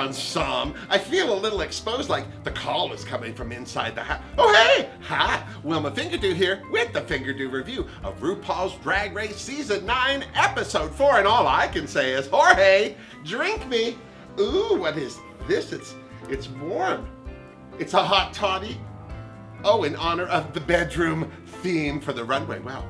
on some. I feel a little exposed, like the call is coming from inside the house. Oh, hey! Hi! Wilma Fingerdoo here with the Fingerdoo review of RuPaul's Drag Race Season 9, Episode 4, and all I can say is, Jorge, drink me! Ooh, what is this? It's warm. It's a hot toddy. Oh, in honor of the bedroom theme for the runway. Wow.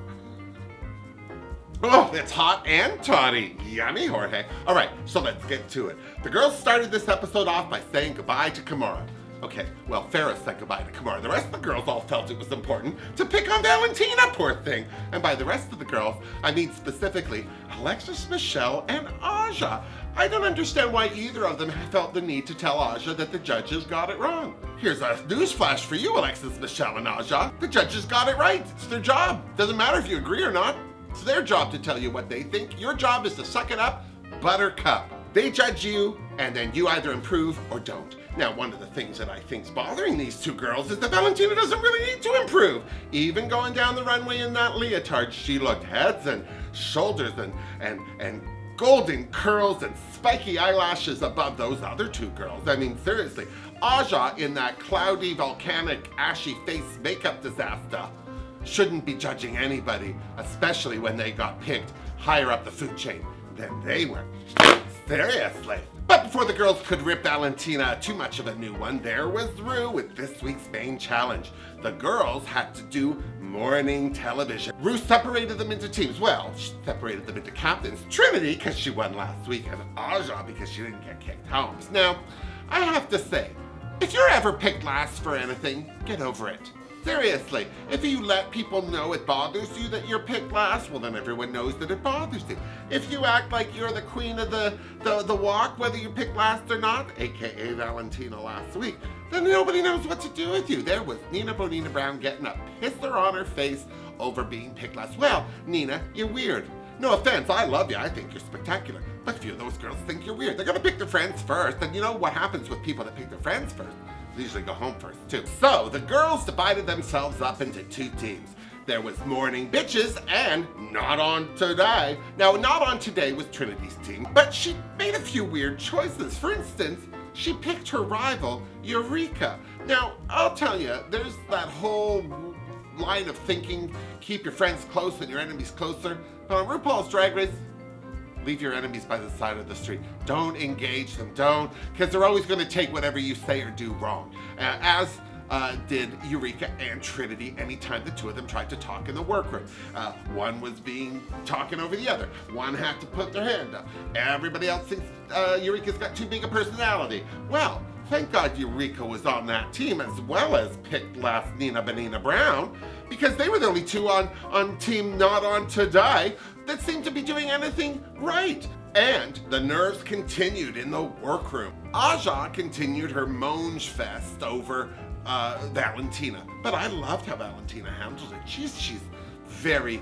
Oh, it's hot and toddy. Yummy, Jorge. All right, so let's get to it. The girls started this episode off by saying goodbye to Kimura. Okay, well, Farrah said goodbye to Kimura. The rest of the girls all felt it was important to pick on Valentina, poor thing. And by the rest of the girls, I mean specifically Alexis, Michelle, and Aja. I don't understand why either of them felt the need to tell Aja that the judges got it wrong. Here's a newsflash for you, Alexis, Michelle, and Aja. The judges got it right. It's their job. Doesn't matter if you agree or not. It's their job to tell you what they think. Your job is to suck it up, buttercup. They judge you, and then you either improve or don't. Now, one of the things that I think's bothering these two girls is that Valentina doesn't really need to improve. Even going down the runway in that leotard, she looked heads and shoulders and golden curls and spiky eyelashes above those other two girls. I mean, seriously. Aja in that cloudy, volcanic, ashy face makeup disaster shouldn't be judging anybody, especially when they got picked higher up the food chain than they were. Seriously. But before the girls could rip Valentina too much of a new one, there was Ru with this week's main challenge. The girls had to do morning television. Ru separated them into teams. Well, she separated them into captains. Trinity, because she won last week, and Aja, because she didn't get kicked home. Now, I have to say, if you're ever picked last for anything, get over it. Seriously, if you let people know it bothers you that you're picked last, well then everyone knows that it bothers you. If you act like you're the queen of the walk, whether you're picked last or not, aka Valentina last week, then nobody knows what to do with you. There was Nina Bonina Brown getting a pisser on her face over being picked last. Well, Nina, you're weird. No offense, I love you, I think you're spectacular. But a few of those girls think you're weird. They're gonna pick their friends first, and you know what happens with people that pick their friends first? They usually go home first, too. So, the girls divided themselves up into two teams. There was Morning Bitches and Not On Today. Now, Not On Today was Trinity's team, but she made a few weird choices. For instance, she picked her rival, Eureka. Now, I'll tell you, there's that whole line of thinking, keep your friends close and your enemies closer. But on RuPaul's Drag Race, leave your enemies by the side of the street. Don't engage them, don't, because they're always going to take whatever you say or do wrong. As did Eureka and Trinity anytime the two of them tried to talk in the workroom. One was talking over the other. One had to put their hand up. Everybody else thinks Eureka's got too big a personality. Well, thank God Eureka was on that team, as well as picked last Nina Bonina Brown, because they were the only two on Team Not On Today that seemed to be doing anything right. And the nerves continued in the workroom. Aja continued her moange fest over Valentina. But I loved how Valentina handled it. She's very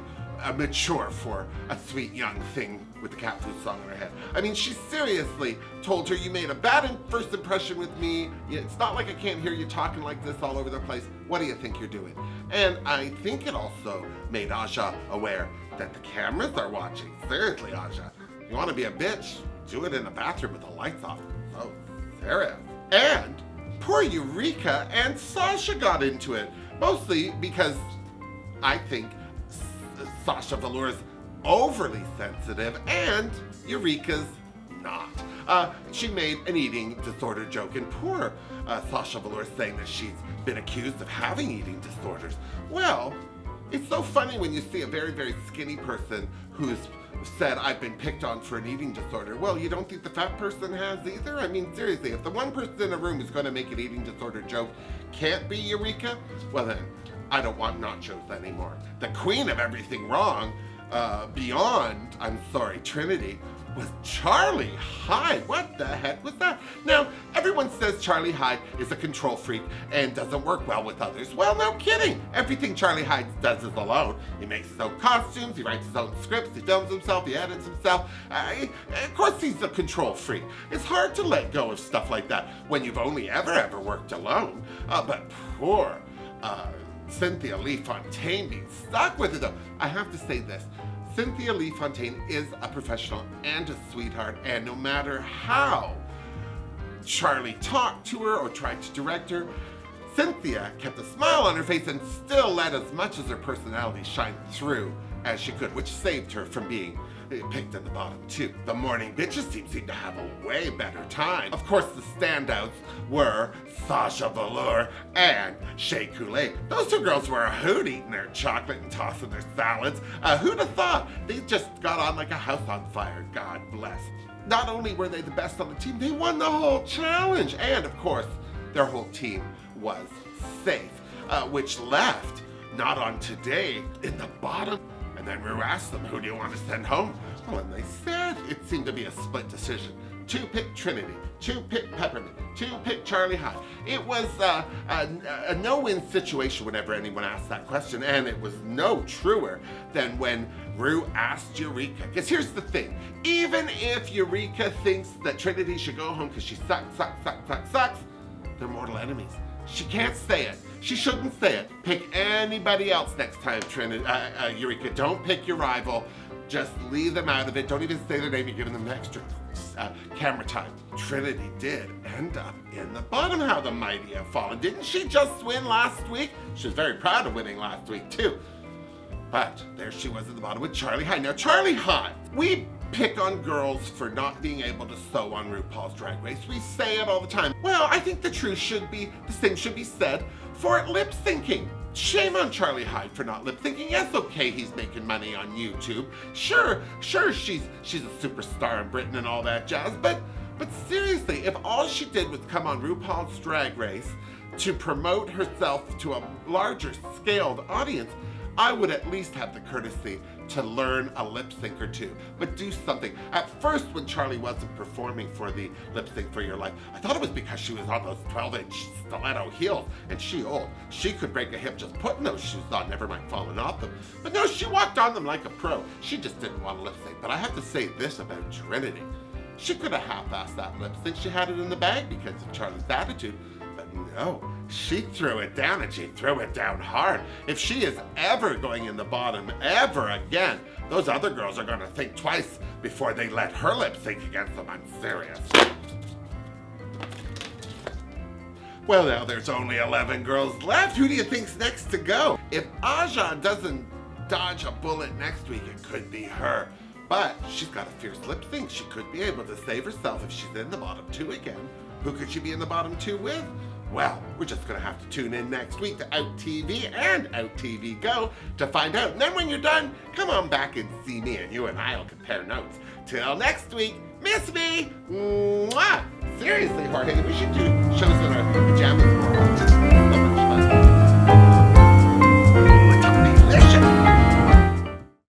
mature for a sweet young thing with the cat food song in her head. I mean, she seriously told her, you made a bad first impression with me. It's not like I can't hear you talking like this all over the place. What do you think you're doing? And I think it also made Aja aware that the cameras are watching. Seriously, Aja, you want to be a bitch? Do it in the bathroom with the lights off. Oh, serious. And poor Eureka and Sasha got into it, mostly because I think Sasha Velour's overly sensitive and Eureka's not. She made an eating disorder joke, and poor Sasha Velour saying that she's been accused of having eating disorders. Well, it's so funny when you see a very, very skinny person who's said, I've been picked on for an eating disorder. Well, you don't think the fat person has either? I mean, seriously, if the one person in a room who's going to make an eating disorder joke can't be Eureka, well then, I don't want nachos anymore. The queen of everything wrong, beyond, I'm sorry, Trinity, was Charlie Hyde. What the heck was that? Now, everyone says Charlie Hyde is a control freak and doesn't work well with others. Well, no kidding. Everything Charlie Hyde does is alone. He makes his own costumes, he writes his own scripts, he films himself, he edits himself. Of course he's a control freak. It's hard to let go of stuff like that when you've only ever worked alone. But poor Cynthia Lee Fontaine being stuck with it though. I have to say this. Cynthia Lee Fontaine is a professional and a sweetheart, and no matter how Charlie talked to her or tried to direct her, Cynthia kept a smile on her face and still let as much of her personality shine through as she could, which saved her from being picked in the bottom two. The morning bitches team seemed to have a way better time. Of course, the standouts were Sasha Velour and Shea Coulee. Those two girls were a hoot eating their chocolate and tossing their salads. Who'd have thought? They just got on like a house on fire, God bless. Not only were they the best on the team, they won the whole challenge. And of course, their whole team was safe, which left Not On Today in the bottom. And then Rue asked them, who do you want to send home? Well, and they said it seemed to be a split decision. 2 picked Trinity, 2 picked Peppermint, 2 picked Charlie High. It was a no-win situation whenever anyone asked that question, and it was no truer than when Rue asked Eureka. Because here's the thing, even if Eureka thinks that Trinity should go home because she sucks, they're mortal enemies. She can't say it. She shouldn't say it. Pick anybody else next time, Eureka. Don't pick your rival. Just leave them out of it. Don't even say their name. You're giving them extra camera time. Trinity did end up in the bottom. How the mighty have fallen. Didn't she just win last week? She was very proud of winning last week, too. But there she was at the bottom with Charlie High. Now, Charlie High, we pick on girls for not being able to sew on RuPaul's Drag Race. We say it all the time. Well, I think the same should be said for lip syncing. Shame on Charlie Hyde for not lip syncing. Yes, okay, he's making money on YouTube. Sure, she's a superstar in Britain and all that jazz, but seriously, if all she did was come on RuPaul's Drag Race to promote herself to a larger scaled audience, I would at least have the courtesy to learn a lip sync or two, but do something. At first, when Charlie wasn't performing for the Lip Sync for Your Life, I thought it was because she was on those 12-inch stiletto heels, and she could break a hip just putting those shoes on, never mind falling off them. But no, she walked on them like a pro. She just didn't want to lip sync. But I have to say this about Trinity. She could have half-assed that lip sync. She had it in the bag because of Charlie's attitude. But no, she threw it down, and she threw it down hard. If she is ever going in the bottom ever again, those other girls are going to think twice before they let her lip sync against them. I'm serious. Well, now there's only 11 girls left. Who do you think's next to go? If Aja doesn't dodge a bullet next week, it could be her. But she's got a fierce lip sync. She could be able to save herself if she's in the bottom two again. Who could she be in the bottom two with? Well, we're just going to have to tune in next week to Out TV and Out TV Go to find out. And then when you're done, come on back and see me, and you and I will compare notes. Till next week, miss me! Mwah! Seriously, Jorge, we should do shows in our pajamas more often.